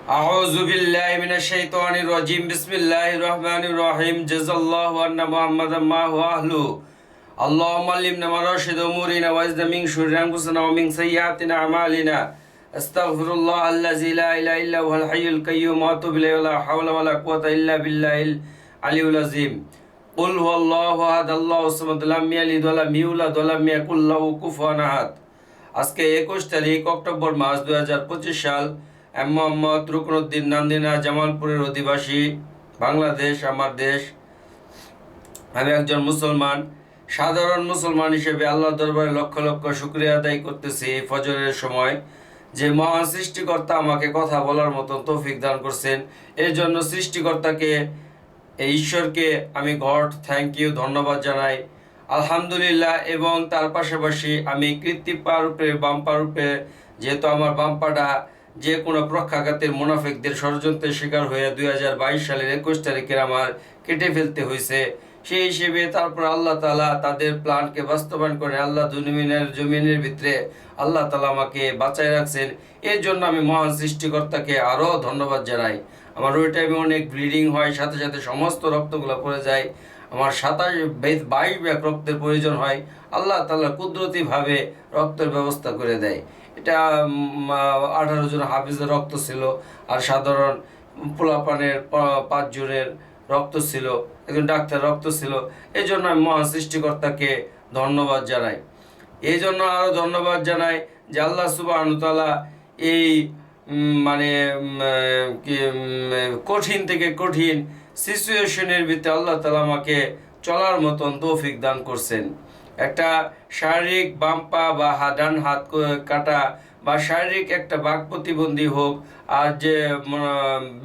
أعوذ بالله من الشيطان الرجيم بسم الله الرحمن الرحيم جزا الله أن محمدا ما هو أهله اللهم علمنا مراشد أمورنا وأزدنا من شرور أنفسنا ومن سيئات أعمالنا أستغفر الله الذي لا إله إلا هو الحي القيوم وأتوب إليه ولا حول ولا قوة إلا بالله العلي العظيم قل هو الله أحد الله الصمد لم يلد ولم يولد ولم يكن له كفوا أحد আজকে 21 তারিখ অক্টোবর মাস 2025 সাল। মোহাম্মদ রুকনুদ্দিন নান্দিনা জামালপুরের অধিবাসী, বাংলাদেশ আমার দেশ। আমি একজন মুসলমান, সাধারণ মুসলমান হিসেবে আল্লাহর দরবারে লক্ষ লক্ষ শুকরিয়া আদায় করতেছি ফজরের সময় যে মহান সৃষ্টিকর্তা আমাকে কথা বলার মতন তৌফিক দান করছেন। এর জন্য সৃষ্টিকর্তাকে, এই ঈশ্বরকে আমি গড থ্যাংক ইউ, ধন্যবাদ জানাই, আলহামদুলিল্লাহ। এবং তার পাশাপাশি আমি কৃত্রিম পারূপে বাম পারূপে, যেহেতু আমার বাম পাটা যে কোনো প্রক্ষাঘাতের মুনাফিকদের ষড়যন্ত্রের শিকার হয়ে 2022 সালের 21 তারিখের আমার কেটে ফেলতে হয়েছে, সেই হিসেবে তারপর আল্লাহ তাআলা তাদের প্ল্যানকে বাস্তবায়ন করে আল্লাহ জমিনের ভিতরে আল্লাহ তাআলা আমাকে বাঁচায় রাখছেন। এর জন্য আমি মহান সৃষ্টিকর্তাকে আরও ধন্যবাদ জানাই। আমার ওই টাইমে অনেক ব্লিডিং হয়, সাথে সাথে সমস্ত রক্তগুলো পড়ে যায়, আমার 22 ব্যাগ রক্তের প্রয়োজন হয়। আল্লাহ তাআলা কুদরতিভাবে রক্তের ব্যবস্থা করে দেয়। এটা 18 জন হাফিজের রক্ত ছিল, আর সাধারণ পোলাপানের 5 জনের রক্ত ছিল, একজন ডাক্তার রক্ত ছিল। এই জন্য আমি মহান সৃষ্টিকর্তাকে ধন্যবাদ জানাই। এই জন্য আরও ধন্যবাদ জানাই যে আল্লাহ সুবহানাহু ওয়া তাআলা এই কঠিন থেকে কঠিন সিচুয়েশনের ভিতরে আল্লাহ তাআলা আমাকে চলার মতন তৌফিক দান করছেন। একটা শারীরিক বাম পা বা ডান হাত কাটা বা শারীরিক একটা বাক প্রতিবন্ধী হোক, আর যে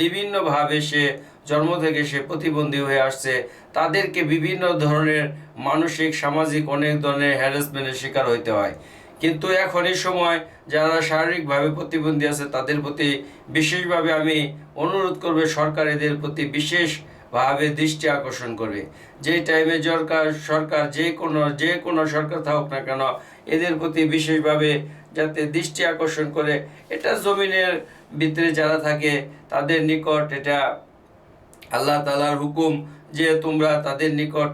বিভিন্নভাবে সে জন্ম থেকে সে প্রতিবন্ধী হয়ে আসছে, তাদেরকে বিভিন্ন ধরনের মানসিক সামাজিক অনেক ধরনের হ্যারাসমেন্টের শিকার হইতে হয়। কিন্তু এখন এই সময় যারা শারীরিকভাবে প্রতিবন্ধী আছে তাদের প্রতি বিশেষভাবে আমি অনুরোধ করবে, সরকার এদের প্রতি বিশেষভাবে দৃষ্টি আকর্ষণ করবে। যে টাইমে সরকার যে কোনো সরকার থাকুক না কেন, এদের প্রতি বিশেষভাবে যাতে দৃষ্টি আকর্ষণ করে। এটা জমিনের ভিতরে যারা থাকে তাদের নিকট এটা আল্লাহ তাআলার হুকুম যে তোমরা তাদের নিকট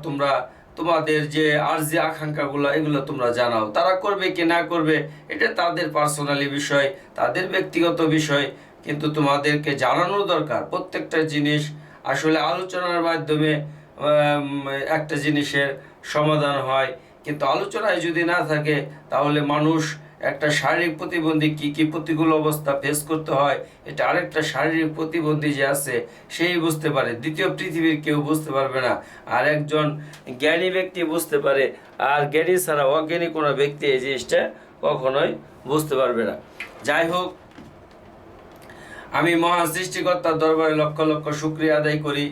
তোমাদের যে আরজি আকাঙ্ক্ষাগুলো এগুলো তোমরা জানাও। তারা করবে কি না করবে এটা তাদের পার্সোনালি বিষয়, তাদের ব্যক্তিগত বিষয়, কিন্তু তোমাদেরকে জানানো দরকার। প্রত্যেকটা জিনিস আসলে আলোচনার মাধ্যমে একটা জিনিসের সমাধান হয়, কিন্তু আলোচনায় যদি না থাকে তাহলে মানুষ একটা শারীরিক প্রতিবন্ধী কি প্রতিকূল অবস্থা ফেস করতে হয় এটা আরেকটা শারীরিক প্রতিবন্ধী যে আছে সেই বুঝতে পারে, দ্বিতীয় পৃথিবীর কেউ বুঝতে পারবে না। আর একজন জ্ঞানী ব্যক্তি বুঝতে পারে, আর জ্ঞানী ছাড়া অজ্ঞানী কোনো ব্যক্তি এই জিনিসটা কখনোই বুঝতে পারবে না। যাই হোক, আমি মহান সৃষ্টিকর্তার দরবারে লক্ষ লক্ষ শুকরিয়া আদায় করি।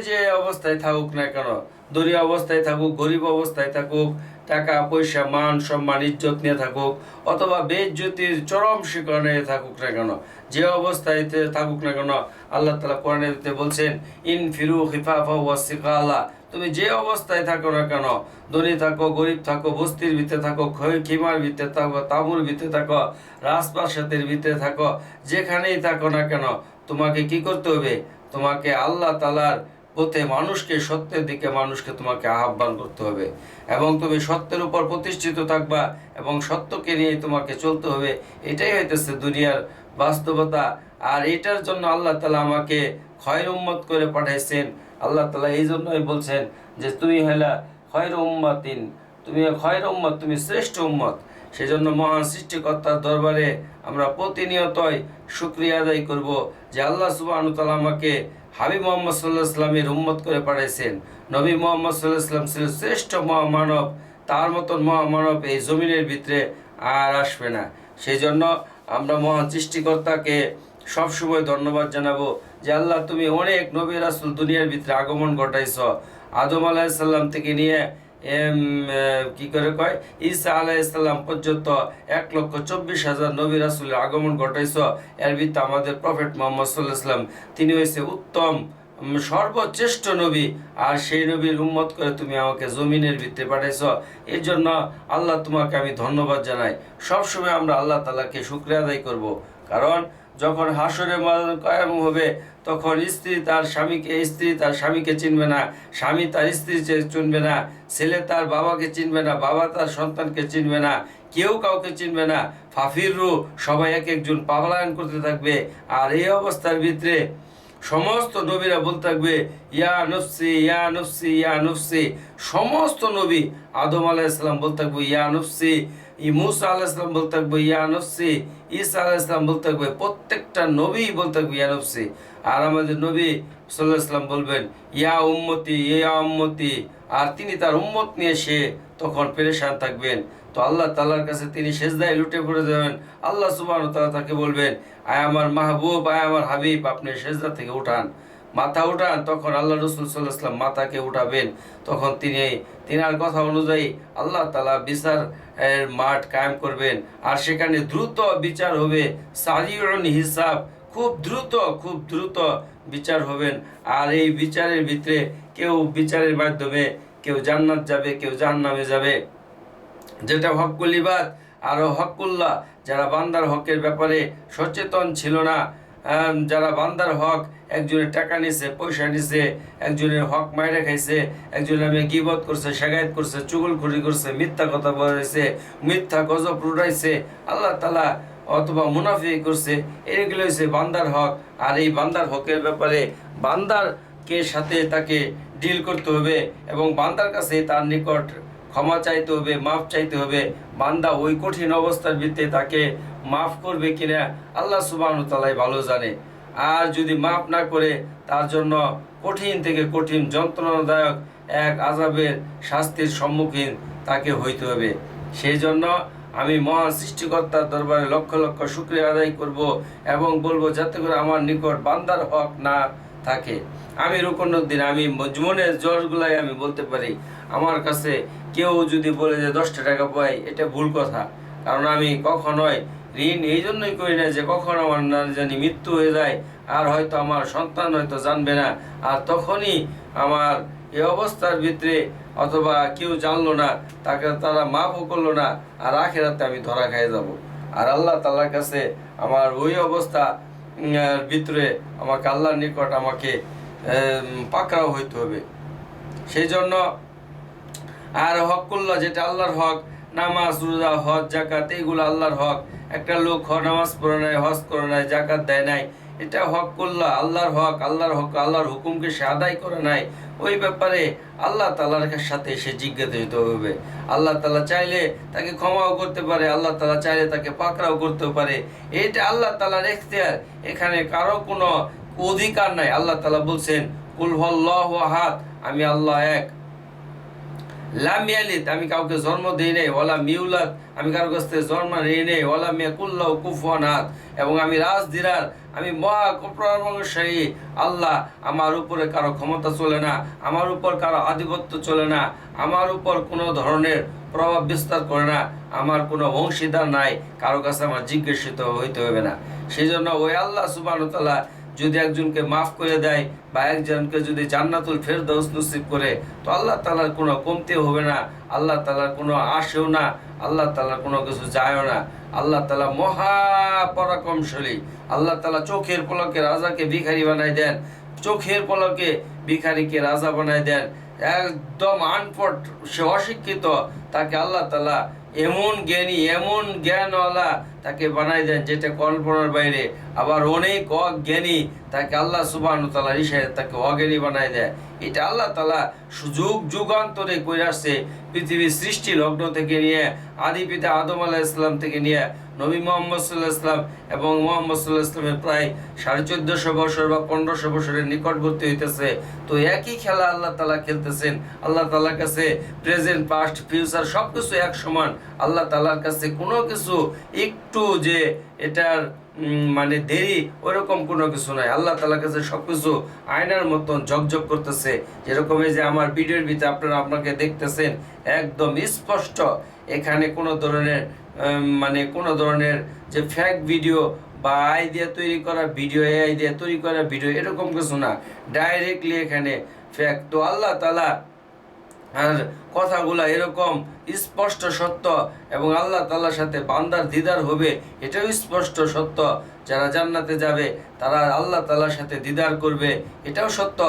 যে অবস্থায় থাকুক না কেন, দরিয়া অবস্থায় থাকুক, গরিব অবস্থায় থাকুক, টাকা পয়সা মান সম্মান ইজ্জত নিয়ে থাকুক, অথবা বেইজ্জতির চরম শিখরে থাকুক না কেন, যে অবস্থায় থাকুক না কেন, আল্লাহ তাআলা কোরআনেতে বলছেন ইনফিরু খিফাফা ওয়া সিকালা। তুমি যে অবস্থায় থাকো না কেন, ধনী থাকো গরিব থাকো, বস্তির ভিতরে থাকো, খিমার ভিতরে থাকো, তাঁবুর ভিতরে থাকো, রাজপ্রাসাদের ভিতরে থাকো, যেখানেই থাকো না কেন, তোমাকে কি করতে হবে? তোমাকে আল্লাহ তাআলার পথে মানুষকে, সত্যের দিকে মানুষকে তোমাকে আহ্বান করতে হবে, এবং তুমি সত্যের উপর প্রতিষ্ঠিত থাকবা এবং সত্যকে নিয়ে তোমাকে চলতে হবে। এটাই হইতেছে দুনিয়ার বাস্তবতা। আর এটার জন্য আল্লাহ তাআলা আমাকে খয়র উম্মত করে পাঠাইছেন। আল্লাহ তাআলা এই জন্যই বলছেন যে তুমি হইলা খয়র উম্মাতিন, তুমি খয়র উম্মত, তুমি শ্রেষ্ঠ উম্মত। সেজন্য মহান সৃষ্টিকর্তার দরবারে আমরা প্রতিনিয়তই শুকরিয়া আদায় করব যে আল্লাহ সুবহানাহু ওয়া তাআলা আমাকে হাবিব মুহাম্মদ সাল্লাল্লাহু আলাইহি ওয়াসাল্লামের উম্মত করে পাঠাইছেন। নবী মুহাম্মদ সাল্লাল্লাহু আলাইহি ওয়াসাল্লাম ছিলেন শ্রেষ্ঠ মহামানব, তার মতন মহামানব এই জমিনের ভিতরে আর আসবে না। সেই জন্য আমরা মহান সৃষ্টিকর্তাকে সবসময় ধন্যবাদ জানাবো যে আল্লাহ তুমি অনেক নবী রাসূল দুনিয়ার ভিতরে আগমন ঘটাইছ। আদম আলাইহিস সালাম থেকে নিয়ে ঈসা আলাইহিস সালাম পর্যন্ত 1,24,000 নবী রাসূলের আগমন ঘটাইছ। এর ভিতরে আমাদের প্রফেট মুহাম্মদ সাল্লাল্লাহু আলাইহি ওয়াসাল্লাম তিনি হয়েছে উত্তম সর্বশ্রেষ্ঠ নবী, আর সেই নবীর উম্মত করে তুমি আমাকে জমিনের ভিতরে পাঠাইছ। এর জন্য আল্লাহ তোমাকে আমি ধন্যবাদ জানাই। সবসময় আমরা আল্লাহ তাআলাকে শুকরিয়া আদায় করব, কারণ যখন হাসরের ময়দান কায়েম হবে, তখন স্ত্রী তার স্বামীকে চিনবে না, স্বামী তার স্ত্রী চিনবে না, ছেলে তার বাবাকে চিনবে না, বাবা তার সন্তানকে চিনবে না, কেউ কাউকে চিনবে না। ফাফিরু, সবাই এক একজন পালায়ন করতে থাকবে। আর এই অবস্থার ভিতরে সমস্ত নবীরা বলতে থাকবে, ইয়া নফসি ইয়া নফসি ইয়া নফসি। সমস্ত নবী, আদম আলাইহিসসালাম বলতে থাকবে ইয়া নফসি, মুসা আলাইহিসসালাম বলতে থাকবে ইয়া নফসি, ঈসা আলাইহিসসালাম বলতে থাকবে, প্রত্যেকটা নবী বলতে থাকবে ইয়া নফসি। আর আমাদের নবী সাল্লাল্লাহু আলাইহি ওয়াসাল্লাম বলবেন ইয়া উম্মতি ইয়া উম্মতি। আর তিনি তার উম্মত নিয়ে সে তখন পেরেশান থাকবেন। তো আল্লাহ তাআলার কাছে তিনি সেজদায় লুটে পড়ে যাবেন। আল্লাহ সুবহানাহু ওয়া তাআলা তাকে বলবেন, আয় আমার মাহবুব, আয় আমার হাবিব, আপনি সেজদা থেকে উঠান, মাথা উঠান। তখন আল্লাহ রাসূল সাল্লাল্লাহু আলাইহি ওয়াসাল্লাম মাথাকে উঠাবেন। তখন তিনার কথা অনুযায়ী আল্লাহ তাআলা বিচার মাঠ কায়েম করবেন। আর সেখানে দ্রুত বিচার হবে, সারিউন হিসাব, খুব দ্রুত বিচার হবেন। আর এই বিচারের ভিতরে কেউ বিচারের মাধ্যমে কেউ জান্নাত যাবে, কেউ জাহান্নামে যাবে। যেটা হকুল ইবাদ আর হকুল্লাহ, যারা বান্দার হকের ব্যাপারে সচেতন ছিল না, যারা বান্দার হক, একজনের টাকা নিছে, পয়সা নিছে, একজনের হক মাইরে খাইছে, একজনের নামে গীবত করছে, শাগায়ত করছে, চুগলখড়ি করছে, মিথ্যা কথা বলেছে, মিথ্যা গজব রুড়াইছে আল্লাহ তাআলা, অথবা মুনাফিক করছে, এগুলো হচ্ছে বান্দার হক। আর এই বান্দার হকের ব্যাপারে বান্দারকে সাথে তাকে ডিল করতে হবে এবং বান্দার কাছে তার নিকট ক্ষমা চাইতে হবে, মাফ চাইতে হবে। বান্দা ওই কঠিন অবস্থার ভিত্তিতে তাকে মাফ করবে কিনা আল্লাহ সুবহানাহু ওয়া তাআলা ভালো জানে। আর যদি মাফ না করে, তার জন্য কঠিন থেকে কঠিন যন্ত্রণাদায়ক এক আযাবের শাস্তির সম্মুখীন তাকে হইতে হবে। সেই জন্য আমি মহান সৃষ্টিকর্তার দরবারে লক্ষ লক্ষ শুকরিয়া আদায় করব এবং বলবো, যাতে করে আমার নিকট বান্দার হক না থাকে। আমি রুকনুদ্দিন, আমি মনের জোরগুলাই আমি বলতে পারি। আমার কাছে কেউ যদি বলে যে 10টা টাকা পাই, এটা ভুল কথা। কারণ আমি কখনোই ঋণ এই জন্যই করি না যে কখন আমার না জানি মৃত্যু হয়ে যায়, আর হয়তো আমার সন্তান হয়তো জানবে না, আর তখনই আমার এই অবস্থার ভিতরে অথবা কেউ জানলো না, তারা মাফও করলো না, আর আখিরাতে আমি ধরা খেয়ে যাব। আর আল্লাহ তাআলার কাছে আমার ওই অবস্থা ভিতরে আমাকে আল্লাহর নিকট আমাকে পাকড়াও হইতে হবে। সেই জন্য আর হকুল্লাহ, যেটা আল্লাহর হক, নামাজ, রোজা, হজ, জাকাত, এইগুলো আল্লাহর হক। একটা লোক নামাজ পড়ে নাই, হজ করে নাই, জাকাত দেয় নাই, এটা হকুল্লাহ, আল্লাহর হক, আল্লাহর হুকুমকে সে আদায় করে নাই। ওই ব্যাপারে আল্লাহ তাআলার সাথে সে জিজ্ঞাসিত হবে। আল্লাহ তাআলা চাইলে তাকে ক্ষমাও করতে পারে, আল্লাহ তাআলা চাইলে তাকে পাকড়াও করতে পারে। এটা আল্লাহ তাআলার এখতিয়ার, এখানে কারো কোনো অধিকার নাই। আল্লাহ তাআলা বলছেন, কুল হুয়াল্লাহু আহাদ, আমি আল্লাহ এক। লাম ইয়ালিদ, আমি কাউকে জন্ম দেই নাই, ওয়ালা মিউলাদ, আমি কারো কাছ থেকে জন্ম নেই নাই, ওয়ালা মিয়াকুল্লাহু কুফুয়ান আহাদ। এবং আমি রাজদিরার, আমি মহা প্রভাবশালী আল্লাহ। আমার উপরে কারো ক্ষমতা চলে না, আমার উপর কারো আধিপত্য চলে না, আমার উপর কোনো ধরনের প্রভাব বিস্তার করে না, আমার কোনো অংশীদার নাই, কারো কাছে আমার জিজ্ঞাসিত হইতে হবে না। সেই জন্য ওই আল্লাহ সুবহানাহু ওয়া তাআলা যদি একজনকে মাফ করে দেয় বা একজনকে যদি জান্নাতুল ফেরদাউস নসিব করে, তো আল্লাহ তাআলার কোনো কমতি হবে না, আল্লাহ তাআলার কোনো আসেও না, আল্লাহ তাআলার কোনো কিছু যায়ও না। আল্লাহ তাআলা মহা পরাক্রমশালী। আল্লাহ তাআলা চোখের পলকে রাজাকে ভিখারি বানাই দেন, চোখের পলকে ভিখারিকে রাজা বানাই দেন। একদম আনপট, সে অশিক্ষিত, তাকে আল্লাহ তাআলা এমন জ্ঞানী, এমন জ্ঞানওয়ালা তাকে বানাই দেন যেটা কল্পনার বাইরে। আবার অনেক অজ্ঞানী, তাকে আল্লাহ সুবহানাহু ওয়া তাআলার ইশারায় তাকে অজ্ঞানী বানাই দেয়। এটা আল্লাহ তাআলা যুগান্তরে করে আসছে। পৃথিবীর সৃষ্টি লগ্ন থেকে নিয়ে, আদি পিতা আদম আলাইহিস সালাম থেকে নিয়ে নবী মুহাম্মদ সাল্লাল্লাহু আলাইহি ওয়াসাল্লাম এবং মুহাম্মদ সাল্লাল্লাহু আলাইহি ওয়াসাল্লামের প্রায় 1450 বছর বা 1500 বছরের নিকটবর্তী হইতেছে। তো একই খেলা আল্লাহ তাআলা খেলতেছেন। আল্লাহ তাআলার কাছে প্রেজেন্ট, পাস্ট, ফিউচার সবকিছু এক সমান। আল্লাহ তাআলার কাছে কোনো কিছু একটু যে এটার মানে দেরি, ওইরকম কোনো কিছু নাই। আল্লাহ তাআলার কাছে সবকিছু আয়নার মতন ঝকঝক করতেছে। যেরকম এই যে আমার ভিডিওর ভিতরে আপনাকে দেখতেছেন, একদম স্পষ্ট। এখানে কোনো ধরনের কোনো ধরনের যে ফেক ভিডিও বা আই দিয়ে তৈরি করা ভিডিও, এআই দিয়ে তৈরি করা ভিডিও, এরকম কিছু না, ডাইরেক্টলি এখানে ফেক। তো আল্লাহ তাআলা আর কথাগুলা এরকম স্পষ্ট সত্য এবং আল্লাহ তাআলার সাথে বান্দার দিদার হবে, এটাও স্পষ্ট সত্য। যারা জান্নাতে যাবে তারা আল্লাহ তাআলার সাথে দিদার করবে, এটাও সত্য।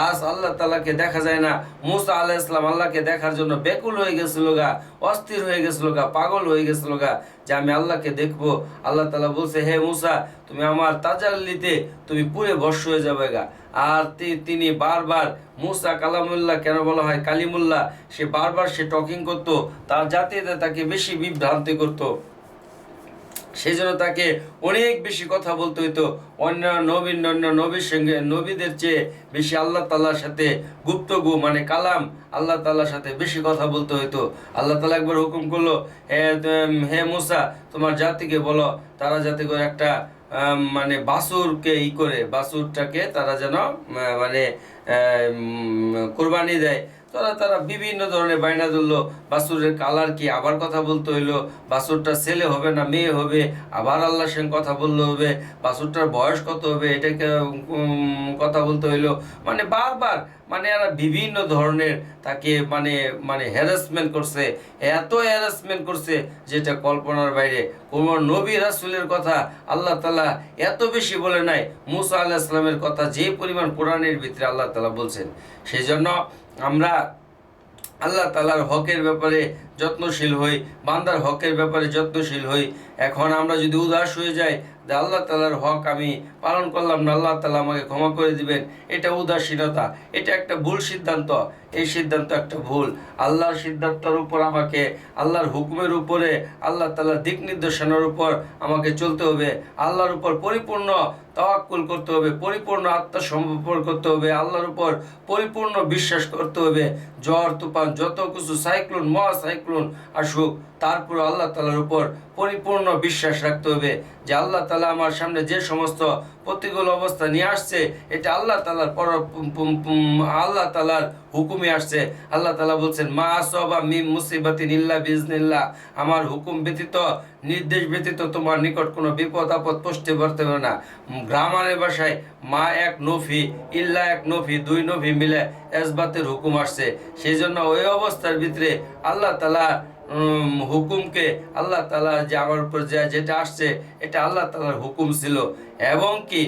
আজ আল্লাহ তাআলাকে দেখা যায় না। মুসা আলাইহিস সালাম আল্লাহকে দেখার জন্য ব্যাকুল হয়ে গেছিল গা, অস্থির হয়ে গেছিল গা, পাগল হয়ে গেছিল গা যে আমি আল্লাহকে দেখবো। আল্লাহ তাআলা বলছে, হে মুসা, তুমি আমার তাজাল্লিতে তুমি পুরে ভস্ম হয়ে যাবে গা। আর তিনি বারবার, মুসা কালামুল্লাহ কেন বলা হয় কালিমুল্লাহ, সে বারবার সে টকিং করতো, তার জাতিতে তাকে বেশি বিভ্রান্তি করতো, সেই জন্য তাকে অনেক বেশি কথা বলতে হইতো। অন্য নবীর সঙ্গে, নবীদের চেয়ে বেশি আল্লাহ তাআলার সাথে গুপ্তগু মানে কালাম, আল্লাহ তাআলার সাথে বেশি কথা বলতে হইতো। আল্লাহ তাআলা একবার হুকুম করলো, হে মুসা, তোমার জাতিকে বলো তারা যাতে করে একটা মানে বাছুরকে করে, বাছুরটাকে তারা যেন মানে কোরবানি দেয়। তারা বিভিন্ন ধরনের বায়না ধরলো, বাছুরের কালার কি, আবার কথা বলতে হইলো, বাছুরটা ছেলে হবে না মেয়ে হবে, আবার আল্লাহর সঙ্গে কথা বলতে হবে, বাছুরটার বয়স কত হবে এটাকে কথা বলতে হইলো। মানে বারবার মানে এরা বিভিন্ন ধরনের তাকে মানে মানে হ্যারাসমেন্ট করছে, এত হ্যারাসমেন্ট করছে যেটা কল্পনার বাইরে। কোন নবী রাসূলের কথা আল্লাহ তাআলা এত বেশি বলে নাই, মুসা আলাইহিস সালামের কথা যে পরিমাণ কোরআনের ভিতরে আল্লাহ তাআলা বলছেন। সেই জন্য আমরা আল্লাহ তাআলার হকের ব্যাপারে যত্নশীল হই, বান্দার হকের ব্যাপারে যত্নশীল হই। এখন আমরা যদি উদাস হয়ে যাই যে আল্লাহ তাআলার হক আমি পালন করলাম না, আল্লাহ তাআলা আমাকে ক্ষমা করে দিবেন, এটা উদাসীনতা, এটা একটা ভুল সিদ্ধান্ত। এই সিদ্ধান্ত একটা ভুল। আল্লাহর সিদ্ধান্তের উপর আমাকে, আল্লাহর হুকুমের উপরে, আল্লাহ তাআলার দিক নির্দেশনার উপর আমাকে চলতে হবে। আল্লাহর উপর পরিপূর্ণ তাওয়াক্কুল করতে হবে, পরিপূর্ণ আত্মসমর্পণ করতে হবে, আল্লাহর উপর পরিপূর্ণ বিশ্বাস করতে হবে। ঝড় তুফান যত কিছু সাইক্লোন মহা সাইক্লোন আসুক, তারপর আল্লাহ তাআলার উপর পরিপূর্ণ বিশ্বাস রাখতে হবে যে আল্লাহ তাআলা আমার সামনে যে সমস্ত প্রতিকূল অবস্থা নিয়ে আসছে এটা আল্লাহ তাআলার আল্লাহ তাআলার হুকুমে আসছে। আল্লাহ তাআলা বলছেন, মা আসাবা মিন মুসিবাতিন ইল্লা বিইজনিল্লাহ, আমার হুকুম ব্যতীত, নির্দেশ ব্যতীত তোমার নিকট কোনো বিপদ আপদ পৌঁছতে পারতে পারে না। গ্রামারের ভাষায় মা এক নফি, ইল্লা এক নফি, দুই নফি মিলে এসবাতের হুকুম আসছে। সেই জন্য ওই অবস্থার ভিতরে আল্লাহ তাআলা হুকুমকে, আল্লাহ তাআলা যে আমার উপর যেটা আসছে এটা আল্লাহ তাআলার হুকুম ছিল। এবং কি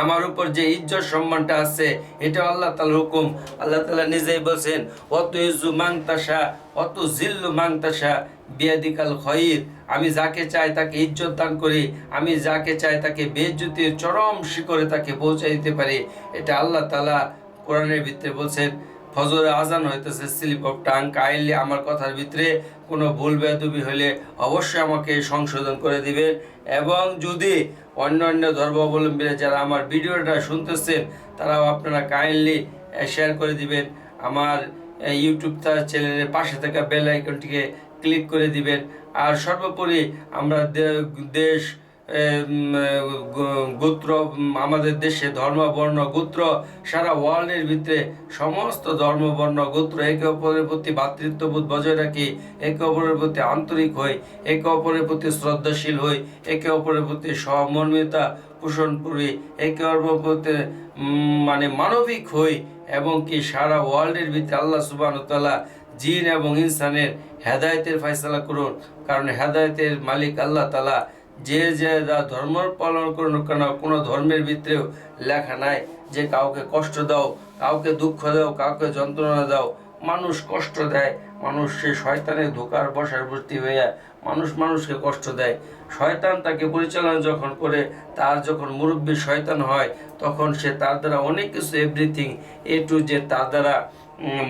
আমার উপর যে ইজ্জত সম্মানটা আছে এটা আল্লাহ তাআলার হুকুম। আল্লাহ তাআলা নিজেই বলছেন, অত ইজ্জু মান তাশা অত জিল্লু মান তাশা বিয়াদিকাল খায়র, আমি যাকে চাই তাকে ইজ্জত দান করি, আমি যাকে চাই তাকে বেইজ্জতির চরম শিখরে তাকে পৌঁছে দিতে পারি। এটা আল্লাহ তাআলা কোরআনের ভিতরে বলছেন। ফজরে আজান হইতেছে, স্লিপ অফ টাং, কাইন্ডলি আমার কথার ভিতরে কোনো ভুল বেয়াদবি হলে অবশ্যই আমাকে সংশোধন করে দিবেন। এবং যদি অন্য ধর্মাবলম্বীরা যারা আমার ভিডিওটা শুনতেছেন তারাও আপনারা কাইন্ডলি শেয়ার করে দিবেন। আমার ইউটিউব চ্যানেলের পাশে থাকা বেল আইকনটিকে ক্লিক করে দিবেন। আর সর্বোপরি আমরা দেশ গোত্র, আমাদের দেশে ধর্ম বর্ণ গোত্র, সারা ওয়ার্ল্ডের ভিতরে সমস্ত ধর্ম বর্ণ গোত্র একে অপরের প্রতি ভ্রাতৃত্ববোধ বজায় রাখি, একে অপরের প্রতি আন্তরিক হই, একে অপরের প্রতি শ্রদ্ধাশীল হই, একে অপরের প্রতি সহমর্মিতা পোষণ করি, একে অপরের প্রতি মানে মানবিক হই। এবং কি সারা ওয়ার্ল্ডের ভিতরে আল্লাহ সুবহানাহু ওয়া তাআলা জিন এবং ইনসানের হেদায়েতের ফয়সালা করুন। কারণ হেদায়েতের মালিক আল্লাহ তাআলা। যে ধর্ম পালন করুন কেন, কোনো ধর্মের ভিতরেও লেখা নাই যে কাউকে কষ্ট দাও, কাউকে দুঃখ দাও, কাউকে যন্ত্রণা দাও। মানুষ কষ্ট দেয়, মানুষ সে শয়তানের ধোকার বশবর্তী হয়ে মানুষকে কষ্ট দেয়। শয়তান তাকে পরিচালনা যখন করে, তার যখন মুরব্বী শয়তান হয় তখন সে তার দ্বারা অনেক কিছু এভরিথিং এ টু জেড তার দ্বারা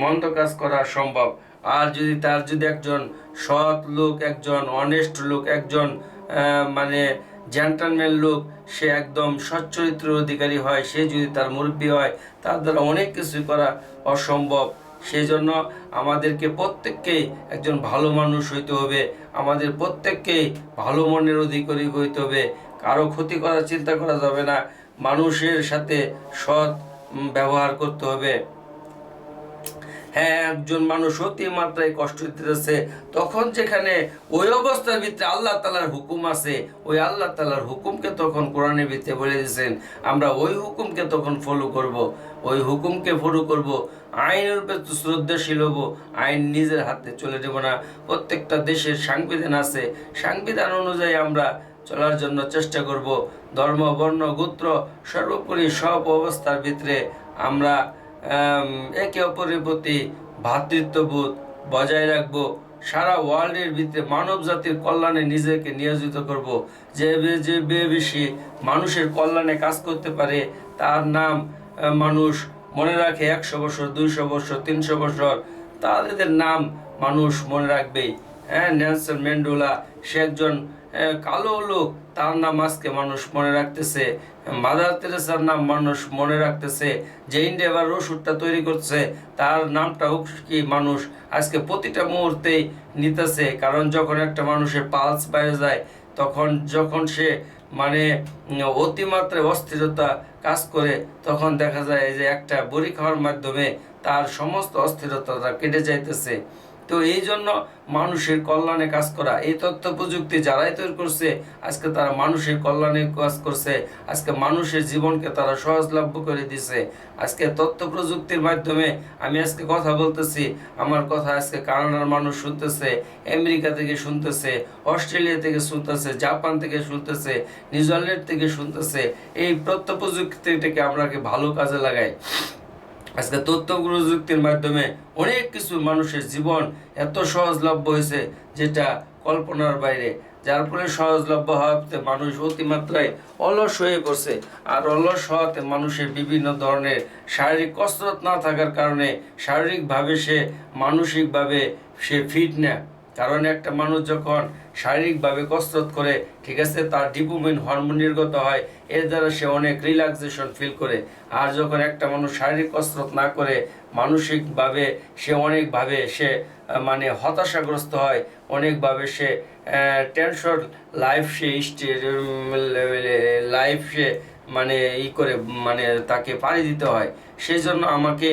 মন্দ কাজ করা সম্ভব। আর যদি একজন সৎ লোক, একজন অনেস্ট লোক, একজন মানে জেন্টলম্যান লোক, সে একদম সচ্চরিত্রের অধিকারী হয়, সে যদি তার মুরব্বী হয় তার দ্বারা অনেক কিছু করা অসম্ভব। সেই জন্য আমাদেরকে প্রত্যেককেই একজন ভালো মানুষ হইতে হবে, আমাদের প্রত্যেককেই ভালো মনের অধিকারী হইতে হবে। কারো ক্ষতি করার চিন্তা করা যাবে না, মানুষের সাথে সৎ ব্যবহার করতে হবে। হ্যাঁ, একজন মানুষ অতি মাত্রায় কষ্ট দিতেছে, তখন যেখানে ওই অবস্থার ভিতরে আল্লাহ তাআলার হুকুম আছে, ওই আল্লাহ তাআলার হুকুমকে তখন কোরআনের ভিতরে বলে দিয়েছেন, আমরা ওই হুকুমকে তখন ফলো করব, ওই হুকুমকে ফলো করব, আইনের উপরে শ্রদ্ধাশীল হব, আইন নিজের হাতে চলে যাব না। প্রত্যেকটা দেশের সংবিধান আছে, সংবিধান অনুযায়ী আমরা চলার জন্য চেষ্টা করব। ধর্ম, বর্ণ, গোত্র সর্বোপরি সব অবস্থার ভিতরে আমরা একে অপরের প্রতি ভ্রাতৃত্ববোধ বজায় রাখব। সারা ওয়ার্ল্ডের ভিতরে মানব জাতির কল্যাণে নিজেকে নিয়োজিত করব। যে বেশি মানুষের কল্যাণে কাজ করতে পারে তার নাম মানুষ মনে রাখে 100 বছর, 200 বছর, 300 বছর, তাদের নাম মানুষ মনে রাখবেই। হ্যাঁ, নেলসন ম্যান্ডেলা, সে একজন কালো লোক, তার নাম আজকে মানুষ মনে রাখতেছে। মাদার তেরেসার নাম মানুষ মনে রাখতেছে। যে ইন্ডিয়া ওষুধটা তৈরি করছে তার নামটাও কি মানুষ আজকে প্রতিটা মুহূর্তেই নিতেছে। কারণ যখন একটা মানুষের পালস বেড়ে যায়, যখন সে মানে অতিমাত্রায় অস্থিরতা কাজ করে, তখন দেখা যায় যে একটা বড়ি খাওয়ার মাধ্যমে তার সমস্ত অস্থিরতাটা কেটে যাইতেছে। তো এই জন্য মানুষের কল্যাণে কাজ করা, এই তথ্য প্রযুক্তি যারাই তৈরি করছে আজকে তারা মানুষের কল্যাণে কাজ করছে। আজকে মানুষের জীবনকে তারা সহজলভ্য করে দিছে। আজকে তথ্য প্রযুক্তির মাধ্যমে আমি আজকে কথা বলতেছি, আমার কথা আজকে কানাডার মানুষ শুনতেছে, আমেরিকা থেকে শুনতেছে, অস্ট্রেলিয়া থেকে শুনতেছে, জাপান থেকে শুনতেছে, নিউজিল্যান্ড থেকে শুনতেছে। এই তথ্য প্রযুক্তিটাকে আমরা ভালো কাজে লাগাই। আজকে তথ্য প্রযুক্তির মাধ্যমে অনেক কিছু মানুষের জীবন এত সহজলভ্য হয়েছে যেটা কল্পনার বাইরে, যার ফলে সহজলভ্য হওয়াতে মানুষ অতিমাত্রায় অলস হয়ে পড়ছে। আর অলস হওয়াতে মানুষের বিভিন্ন ধরনের শারীরিক কসরত না থাকার কারণে শারীরিকভাবে সে মানসিকভাবে সে ফিট না। কারণ একটা মানুষ যখন শারীরিকভাবে কসরত করে, ঠিক আছে, তার ডোপামিন হরমোন নির্গত হয়, এর দ্বারা সে অনেক রিল্যাক্সেশন ফিল করে। আর যখন একটা মানুষ শারীরিক কসরত না করে, মানসিকভাবে সে অনেকভাবে সে মানে হতাশাগ্রস্ত হয়, অনেকভাবে সে টেনশন লাইফ সে মানে করে মানে তাকে পাড়ি দিতে হয়। সেই জন্য আমাকে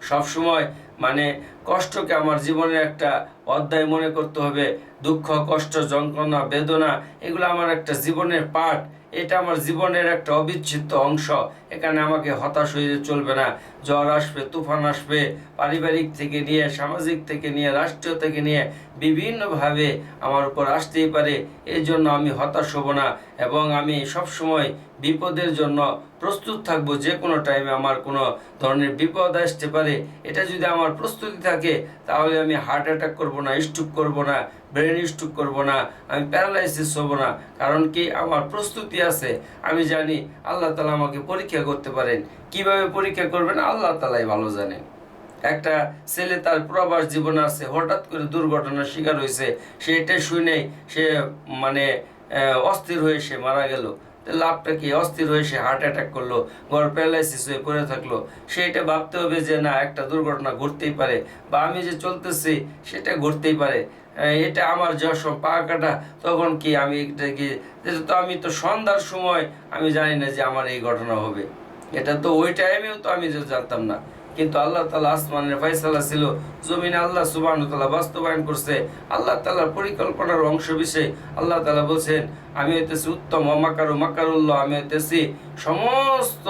সবসময় মানে কষ্টকে আমার জীবনের একটা অধ্যায় মনে করতে হবে। দুঃখ, কষ্ট, যন্ত্রণা, বেদনা এগুলো আমার একটা জীবনের পার্ট, এটা আমার জীবনের একটা অবিচ্ছেদ্য অংশ। এখানে আমাকে হতাশ হয়ে চলবে না। ঝড় আসবে, তুফান আসবে, পারিবারিক থেকে নিয়ে, সামাজিক থেকে নিয়ে, রাষ্ট্রীয় থেকে নিয়ে বিভিন্নভাবে আমার উপর আসতেই পারে। এই জন্য আমি হতাশ হব না এবং আমি সবসময় বিপদের জন্য প্রস্তুত থাকব। যে কোনো টাইমে আমার কোনো ধরনের বিপদ আসতে পারে, এটা যদি আমার প্রস্তুতি থাকে তাহলে আমি হার্ট অ্যাটাক করব না, স্ট্রোক করব না, ব্রেন স্ট্রোক করব না, আমি প্যারালাইসিস হব না। কারণ কি, আমার প্রস্তুতি আছে। আমি জানি আল্লাহ তাআলা আমাকে পরীক্ষা করতে পারেন। কিভাবে পরীক্ষা করবেন আল্লাহ তাআলাই ভালো জানে। একটা ছেলে তার প্রবাস জীবন আছে, হঠাৎ করে দুর্ঘটনার শিকার হয়েছে, সে এটা শুনেই সে মানে অস্থির হয়ে সে মারা গেল। লাভটা কি? অস্থির হয়ে সে হার্ট অ্যাটাক করলো, ঘর প্যারালাইসিস হয়ে পড়ে থাকলো। সেটা ভাবতে হবে যে না, একটা দুর্ঘটনা ঘটতেই পারে, বা আমি যে চলতেছি সেটা ঘটতেই পারে। এটা আমার যখন পা কাটা, তখন কি আমি আমি তো সন্ধ্যার সময় আমি জানি না যে আমার এই ঘটনা হবে। এটা তো ওই টাইমেও তো আমি জানতাম না, কিন্তু আল্লাহ তাআলা আসমানের ফয়সালা ছিল, জমিনে আল্লাহ সুবহানাহু ওয়া তাআলা বাস্তবায়ন করছে। আল্লাহ তাআলার পরিকল্পনার অংশ বিশেষ। আল্লাহ তাআলা বলছেন, আমি হইতেছি উত্তম, মাকারু মাকারুল্লাহ, আমি হইতেছি সমস্ত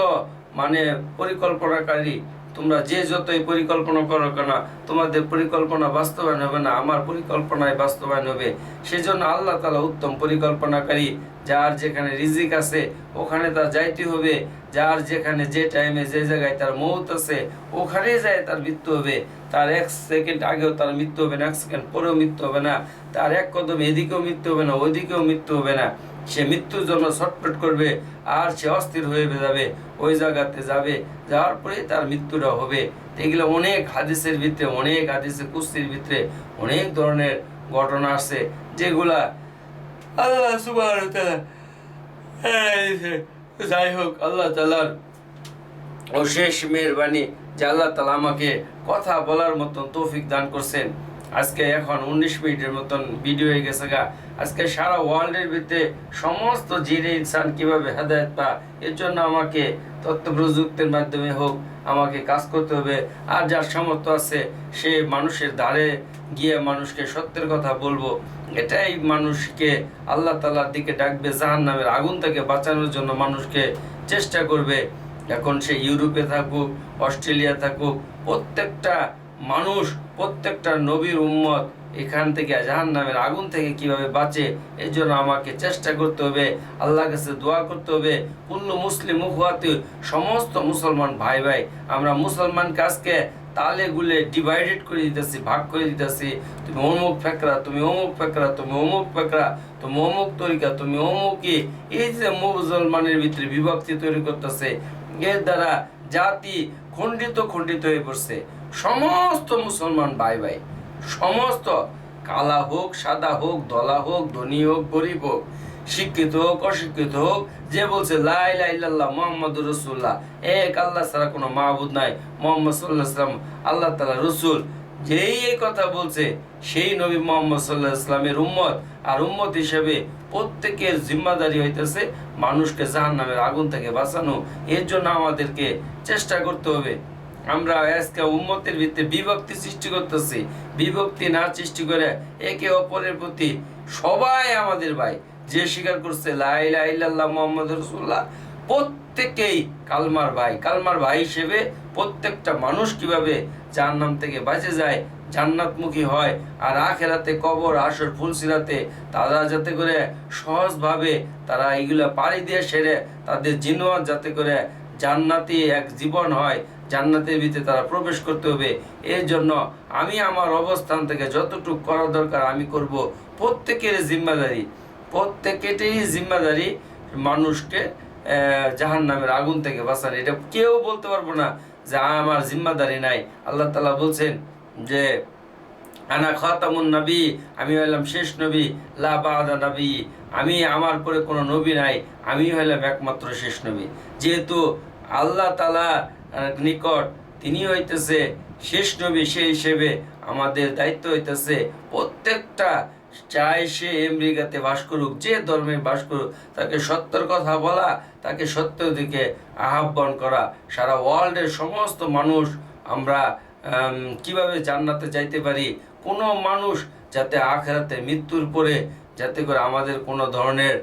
মানে পরিকল্পনাকারী। তোমরা যে যতই পরিকল্পনা করো কেন, তোমাদের পরিকল্পনা বাস্তবায়ন হবে না, আমার পরিকল্পনায় বাস্তবায়ন হবে। সেজন্য আল্লাহ তাআলা উত্তম পরিকল্পনাকারী। যার যেখানে রিজিক আছে ওখানে তার যাইতে হবে। যার যেখানে যে টাইমে যে জায়গায় তার মৌত আছে ওখানেই যায় তার মৃত্যু হবে। তার 1 সেকেন্ড আগেও তার মৃত্যু হবে না, 1 সেকেন্ড পরেও মৃত্যু হবে না। তার এক কদম এদিকেও মৃত্যু হবে না, ওইদিকেও মৃত্যু হবে না। সে মৃত্যুর জন্য ছটফট করবে আর সে অস্থির হয়ে যাবে, ওই জায়গাতে যাবে, যাওয়ার পরে তার মৃত্যুটা হবে। এগুলো অনেক হাদিসের ভিতরে, অনেক হাদিসে কুস্তির ভিতরে অনেক ধরনের ঘটনা আছে, যেগুলা আল্লাহ সুবহানাহু ওয়া তাআলা যাই হোক, আল্লাহ তাআলার অশেষ মেহেরবানি যে আল্লাহ তাআলা আমাকে কথা বলার মতন তৌফিক দান করছেন। আজকে এখন 19 মিনিটের মতন ভিডিও হয়ে গেছে গা। আজকে সারা ওয়ার্ল্ডের ভিতরে সমস্ত জিনে ইনসান কিভাবে হেদায়েত পা, এর জন্য আমাকে তথ্য প্রযুক্তির মাধ্যমে হোক আমাকে কাজ করতে হবে। আর যার সামর্থ্য আছে সে মানুষের দ্বারে গিয়ে মানুষকে সত্যের কথা বলবো, এটাই মানুষকে আল্লাহ তাআলার দিকে ডাকবে, জাহান্নামের আগুন থেকে বাঁচানোর জন্য মানুষকে চেষ্টা করবে। এখন সে ইউরোপে থাকুক, অস্ট্রেলিয়া থাকুক, প্রত্যেকটা মানুষ, প্রত্যেকটা নবীর উম্মত এখান থেকে জাহান্নামের আগুন থেকে কিভাবে বাঁচে, এই জন্য আমাকে চেষ্টা করতে হবে, আল্লাহর কাছে দোয়া করতে হবে। কুল্লু মুসলিম উখওয়াতি, সমস্ত মুসলমান ভাই ভাই, আমরা মুসলমানকে আজকে তালে গুলে ডিভাইডেড করে দিতেছি, ভাগ করে দিতেছি। তুমি অমুক ফেকরা, তুমি অমুক ফেকরা, তুমি অমুক ফেকরা, তুমি অমুক তরিকা, তুমি অমুকই। এই যে মুসলমানের ভিতরে বিভক্তি তৈরি করতেছে, এর দ্বারা জাতি খণ্ডিত হয়ে পড়ছে। সমস্ত মুসলমান ভাই ভাই, সমস্ত, কালা হোক, সাদা হোক, ধলা হোক, ধনী হোক, গরিব হোক, শিক্ষিত হোক, অশিক্ষিত হোক, যে বলছে লা ইলাহা ইল্লাল্লাহ মুহাম্মাদুর রাসূলুল্লাহ, এক আল্লাহ ছাড়া কোনো মাবুদ নাই, মুহাম্মদ সাল্লাল্লাহু আলাইহি ওয়াসাল্লাম আল্লাহ তাআলার রাসূল, যেই এই কথা বলছে সেই নবী মুহাম্মদ সাল্লাল্লাহু আলাইহি ওয়াসাল্লামের উম্মত। আর উম্মত হিসেবে প্রত্যেকের জিম্মাদারি হইতেছে মানুষকে জাহান্নামের আগুন থেকে বাঁচানো। এর জন্য আমাদেরকে চেষ্টা করতে হবে। আমরা আজকে উম্মতের ভিতরে বিভক্তি সৃষ্টি করতেছি, বিভক্তি না সৃষ্টি করে একে অপরের প্রতি সবাই আমাদের ভাই। যে স্বীকার করছে লা ইলাহা ইল্লাল্লাহ মুহাম্মাদুর রাসূলুল্লাহ, প্রত্যেকেই কালমার ভাই। কালমার ভাই হিসেবে প্রত্যেকটা মানুষ কিভাবে জাহান্নাম থেকে বাঁচে যায়, জান্নাতমুখী হয়, আর আখেরাতে কবর হাসর ফুলসিরাতে তারা যাতে করে সহজভাবে তারা এগুলা পাড়ি দিয়ে সেরে তাদের জিনওয়াত যাতে করে জান্নাতি এক জীবন হয়, জান্নাতের ভিতরে তারা প্রবেশ করতে হবে। এর জন্য আমি আমার অবস্থান থেকে যতটুকু করা দরকার আমি করব। প্রত্যেকের জিম্মাদারি, প্রত্যেকেরই জিম্মাদারি মানুষকে জাহান্নামের আগুন থেকে বাঁচানো। এটা কেউ বলতে পারবো না যে আমার জিম্মাদারি নাই। আল্লাহ তাআলা বলছেন যে আনা খাতামুন নবী, আমি হইলাম শেষ নবী, লা বা'দা নবী, আমি আমার পরে কোনো নবী নাই, আমি হইলাম একমাত্র শেষ নবী। যেহেতু আল্লাহ তাআলা নিকট তিনি হইতেছে শেষ নবী, সেই হিসেবে আমাদের দায়িত্ব হইতেছে প্রত্যেকটা, চাই সে আমেরিকাতে বাস করুক, যে ধর্মে বাস করুক, তাকে সত্যের কথা বলা, তাকে সত্যের দিকে আহ্বান করা। সারা ওয়ার্ল্ডের সমস্ত মানুষ আমরা কিভাবে জান্নাতে যাইতে পারি, কোনো মানুষ যাতে আখিরাতে মৃত্যুর পরে যাতে করে আমাদের কোনো ধরনের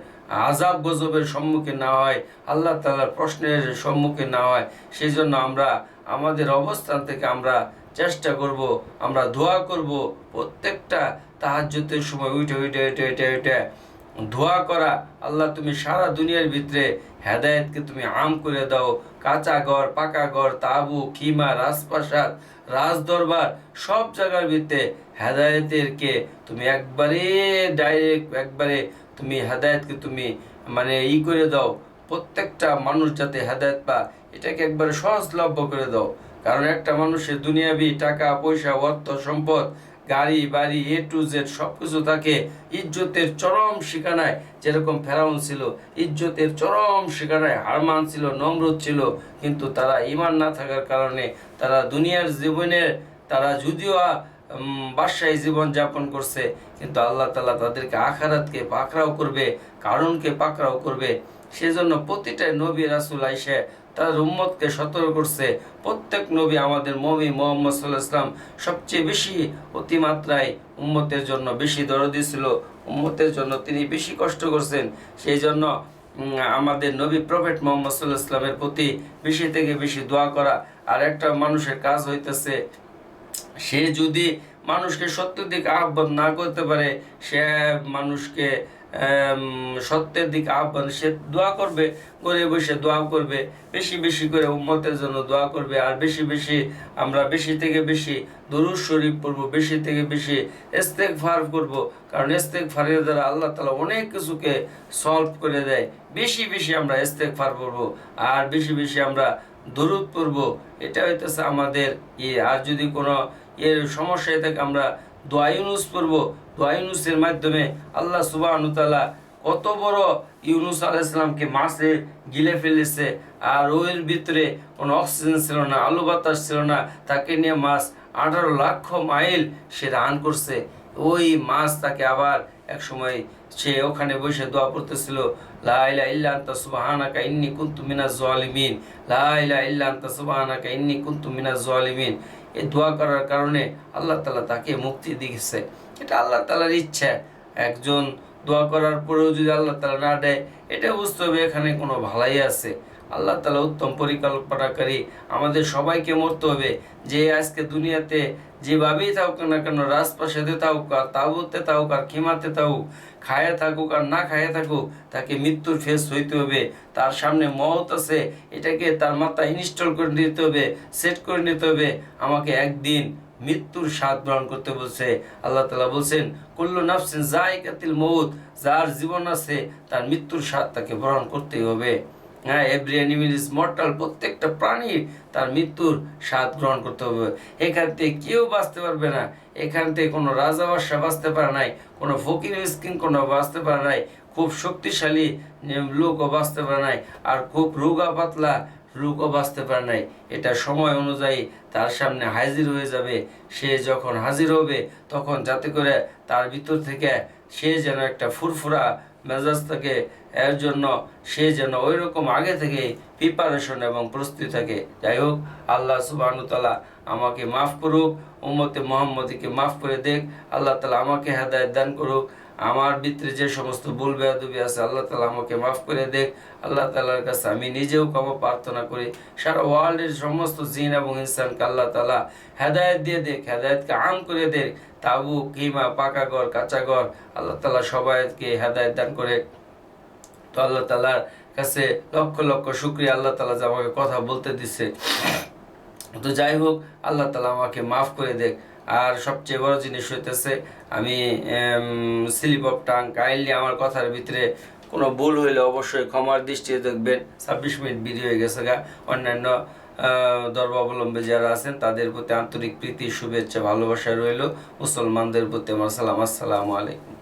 আযাব গজবের সম্মুখীন না হয়, আল্লাহ তাআলার প্রশ্নের সম্মুখীন না হয়, সেই জন্য আমরা আমাদের অবস্থান থেকে আমরা চেষ্টা করব, আমরা দোয়া করব। প্রত্যেকটা তাহাজ্জুদের সময় উঠে দোয়া করা, আল্লাহ তুমি সারা দুনিয়ার ভিতরে হেদায়েতকে তুমি আম করে দাও। কাঁচা ঘর, পাকা ঘর, তাবু, খিমা, রাজপ্রাসাদ, রাজদরবার, সব জায়গার ভিতরে হেদায়েতেরকে তুমি একবারে ডাইরেক্ট, একবারে তুমি হেদায়েতকে তুমি মানে করে দাও। প্রত্যেকটা মানুষ যাতে হেদায়েত পা, এটাকে একবারে সহজলভ্য করে দাও। কারণ একটা মানুষের দুনিয়াবি টাকা পয়সা, অর্থ সম্পদ, গাড়ি বাড়ি, এ টু জেড সব কিছু থাকে, ইজ্জতের চরম ঠিকানায়, যেরকম ফেরাউন ছিল ইজ্জতের চরম ঠিকানায়, হারমান ছিল, নমরুদ ছিল, কিন্তু তারা ঈমান না থাকার কারণে তারা দুনিয়ার জীবনের, তারা যদিও বাদশাহী জীবন যাপন করছে, কিন্তু আল্লাহ তাআলা তাদেরকে আখিরাতকে পাকড়াও করবে, কারণকে পাকড়াও করবে। সেজন্য প্রতিটা নবী রাসূল আইসা তার উম্মতকে সতর্ক করছে। প্রত্যেক নবী আমাদের নবী মুহাম্মদ সাল্লাল্লাহু আলাইহি ওয়াসাল্লাম সবচেয়ে বেশি অতিমাত্রায় উম্মতের জন্য বেশি দরদি ছিল, উম্মতের জন্য তিনি বেশি কষ্ট করছেন। সেই জন্য আমাদের নবী প্রফেট মুহাম্মদ সাল্লাল্লাহু আলাইহি ওয়াসাল্লামের প্রতি বেশি থেকে বেশি দোয়া করা। আর একটা মানুষের কাজ হইতেছে, সে যদি মানুষকে সত্যের দিকে আহ্বান না করতে পারে, সে মানুষকে সত্যের দিকে আহ্বান, সে দোয়া করবে, ঘরে বসে দোয়া করবে, বেশি বেশি করে উম্মতের জন্য দোয়া করবে। আর বেশি বেশি আমরা বেশি থেকে বেশি দুরূদ শরীফ পড়বো, বেশি থেকে বেশি ইস্তেগফার করব। কারণ ইস্তেগফারের দ্বারা আল্লাহ তাআলা অনেক কিছুকে সলভ করে দেয়। বেশি বেশি আমরা ইস্তেগফার করবো, আর বেশি বেশি আমরা দরুদ পড়বো। এটা হইতেছে আমাদের আর যদি কোনো এর সমস্যায় থাকে আমরা দোয়া ইউনুস পড়বো। দোয়া ইউনুসের মাধ্যমে আল্লাহ সুবহানাহু ওয়া তাআলা কত বড় ইউনুস আলাইহিস সালামকে মাছে গিলে ফেলেছে, আর ওর ভিতরে কোনো অক্সিজেন ছিল না, আলো বাতাস ছিল না, তাকে নিয়ে মাছ 18 লক্ষ মাইল সে রান করছে। ওই মাছ তাকে আবার এক সময় সে ওখানে বসে দোয়া পড়তেছিল, লা ইলাহা ইল্লা আনতা সুবহানাকা ইন্নী কুনতু মিনাজ জালিমিন, লা ইলাহা ইল্লা আনতা সুবহানাকা ইন্নী কুনতু মিনাজ জালিমিন। এই দোয়া করার কারণে আল্লাহ তাআলা তাকে মুক্তি দিয়েছে। এটা আল্লাহ তাআলার ইচ্ছা। একজন দোয়া করার পরেও যদি আল্লাহ তাআলা না দেয়, এটা বুঝতে হবে এখানে কোনো ভালাই আছে। আল্লাহ তাআলা উত্তম পরিকল্পনাকারী। আমাদের সবাইকে মরতে হবে। যে আজকে দুনিয়াতে যেভাবেই থাকুক না কেন, রাজপ্রাসাদে থাকুক আর তাঁবুতে থাকুক আর খিমাতে থাকুক, খায়ে থাকুক আর না খায়ে থাকুক, তাকে মৃত্যুর ফেস হইতে হবে। তার সামনে মওত আছে, এটাকে তার মাথায় ইনস্টল করে নিতে হবে, সেট করে নিতে হবে। আমাকে একদিন মৃত্যুর স্বাদ গ্রহণ করতে বলছে। আল্লাহ তাআলা বলছেন, কুল্লু নাফসিন যায়কাতুল মউত, যার জীবন আছে তার মৃত্যুর স্বাদ তাকে গ্রহণ করতেই হবে। হ্যাঁ, এভরি অ্যানিমেল ইজ মর্টাল, প্রত্যেকটা প্রাণীর তার মৃত্যুর স্বাদ গ্রহণ করতে হবে। এখান থেকে কেউ বাঁচতে পারবে না। এখান থেকে কোনো রাজা বাদশা বাঁচতে পারে নাই, কোনো ফকির মিসকিন কোনো বাঁচতে পারে নাই, খুব শক্তিশালী লোকও বাঁচতে পারে নাই, আর খুব রোগা পাতলা লোকও বাঁচতে পারে নাই। এটা সময় অনুযায়ী তার সামনে হাজির হয়ে যাবে। সে যখন হাজির হবে তখন যাতে করে তার ভিতর থেকে সে যেন একটা ফুরফুরা মেজাজ থাকে, এর জন্য সে যেন ওই রকম আগে থেকে প্রিপারেশন এবং প্রস্তুতি থাকে। যাই হোক, আল্লাহ সুবহানাহু ওয়া তাআলা আমাকে মাফ করুক, উম্মতে মুহাম্মদীকে মাফ করে দেখ। আল্লাহ তাআলা আমাকে হেদায়েত দান করুক। আমার ভিতরে যে সমস্ত ভুল বেয়াদবি আছে আল্লাহ তাআলা আমাকে মাফ করে দেখ। আল্লাহ তাআলার কাছে আমি নিজেও ক্ষমা প্রার্থনা করি। সারা ওয়ার্ল্ডের সমস্ত জিন এবং ইনসানকে আল্লাহ তাআলা হেদায়েত দিয়ে দেখ, হেদায়েতকে আম করে দেখ। তাবু কিমা পাকা ঘর কাঁচা ঘর আল্লাহ তাআলা সবাইকে হেদায়েত দান করে। তো আল্লাহ তাআলার কাছে লক্ষ লক্ষ শুকরিয়া, আল্লাহ তাআলা যে আমাকে কথা বলতে দিচ্ছে। তো যাই হোক, আল্লাহ তাআলা আমাকে মাফ করে দেখ। আর সবচেয়ে বড় জিনিস হইতেছে, আমি স্লিপ অফ টাং, কাইন্ডলি আমার কথার ভিতরে কোনো ভুল হইলে অবশ্যই ক্ষমার দৃষ্টিতে দেখবেন। 26 মিনিট ভিডিও হয়ে গেছে গা। অন্যান্য ধর্মাবলম্বী যারা আছেন তাদের প্রতি আন্তরিক প্রীতি, শুভেচ্ছা, ভালোবাসা রইল। মুসলমানদের প্রতি আমার সালাম। আসসালামু আলাইকুম।